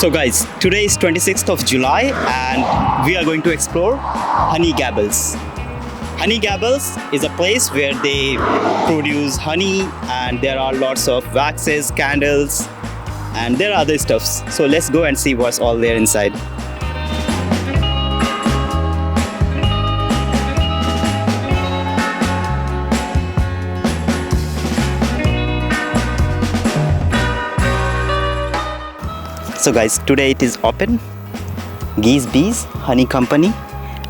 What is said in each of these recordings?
So guys, today is 26th of July and we are going to explore Honey Gables. Honey Gables is a place where they produce honey and there are lots of waxes, candles and there are other stuffs. So let's go and see what's all there inside. So guys, today it is open, Geese Bees Honey Company,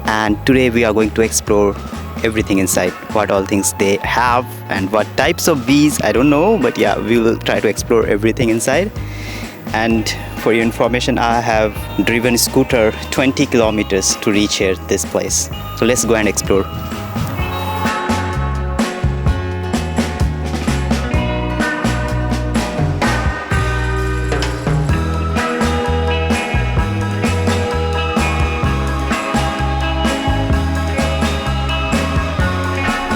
and today we are going to explore everything inside, what all things they have and what types of bees, I don't know, but yeah, we will try to explore everything inside. And for your information, I have driven scooter 20 kilometers to reach here, this place. So let's go and explore.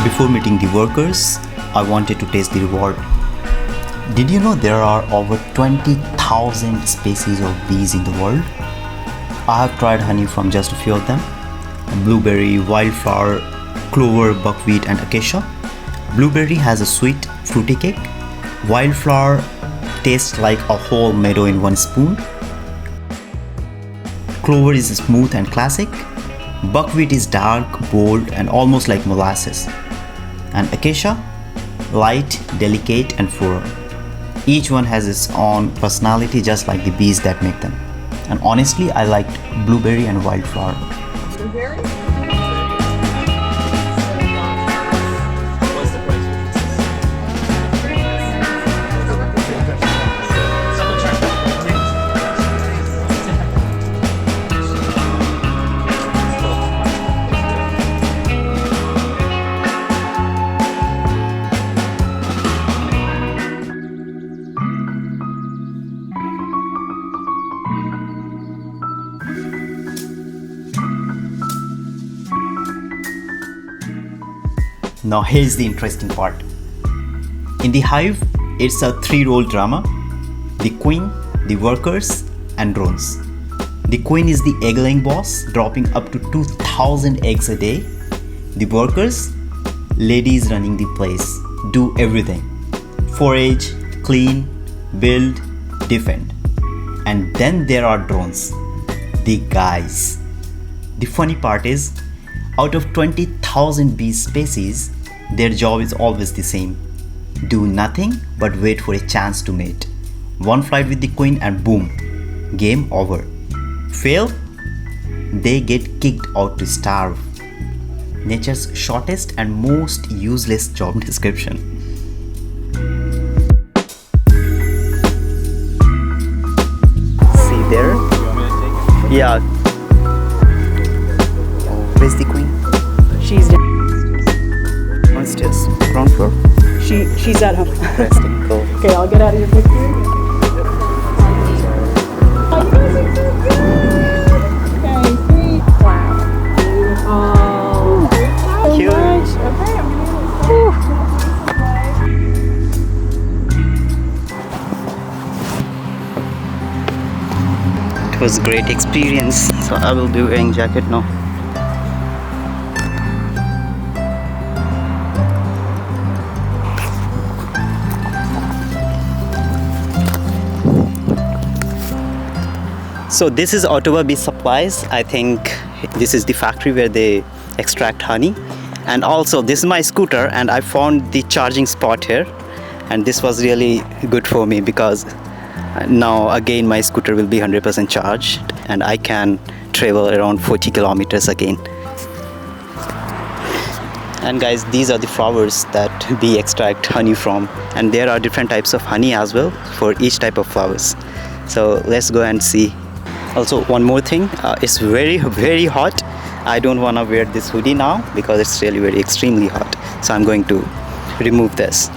Before meeting the workers, I wanted to taste the reward. Did you know there are over 20,000 species of bees in the world? I have tried honey from just a few of them: blueberry, wildflower, clover, buckwheat and acacia. Blueberry has a sweet, fruity kick. Wildflower tastes like a whole meadow in one spoon. Clover is smooth and classic. Buckwheat is dark, bold and almost like molasses. And acacia, light, delicate and floral. Each one has its own personality, just like the bees that make them. And honestly, I liked blueberry and wildflower. Blueberry? Now here's the interesting part. In the hive, it's a three-role drama: the queen, the workers and drones. The queen is the egg-laying boss, dropping up to 2,000 eggs a day. The workers, ladies running the place, do everything: forage, clean, build, defend. And then there are drones, the guys. The funny part is, out of 20,000 bee species, their job is always the same: do nothing but wait for a chance to mate. One flight with the queen and boom, game over. Fail, they get kicked out to starve. Nature's shortest and most useless job description. See there? Yeah. Where's the queen? She's down. Downstairs, ground floor. She's at home. Resting. Cool. Okay, I'll get out of your picture. Oh, you guys are so good. Okay, sweet. Wow. Beautiful. So Cute. much. Okay, I'm It was a great experience. So I will be wearing jacket now. So this is Ottawa Bee Supplies. I think this is the factory where they extract honey. And also this is my scooter and I found the charging spot here. And this was really good for me because now again my scooter will be 100% charged and I can travel around 40 kilometers again. And guys, these are the flowers that we extract honey from, and there are different types of honey as well for each type of flowers. So let's go and see. Also, one more thing, it's very hot. I don't want to wear this hoodie now because it's really very extremely hot. So I'm going to remove this.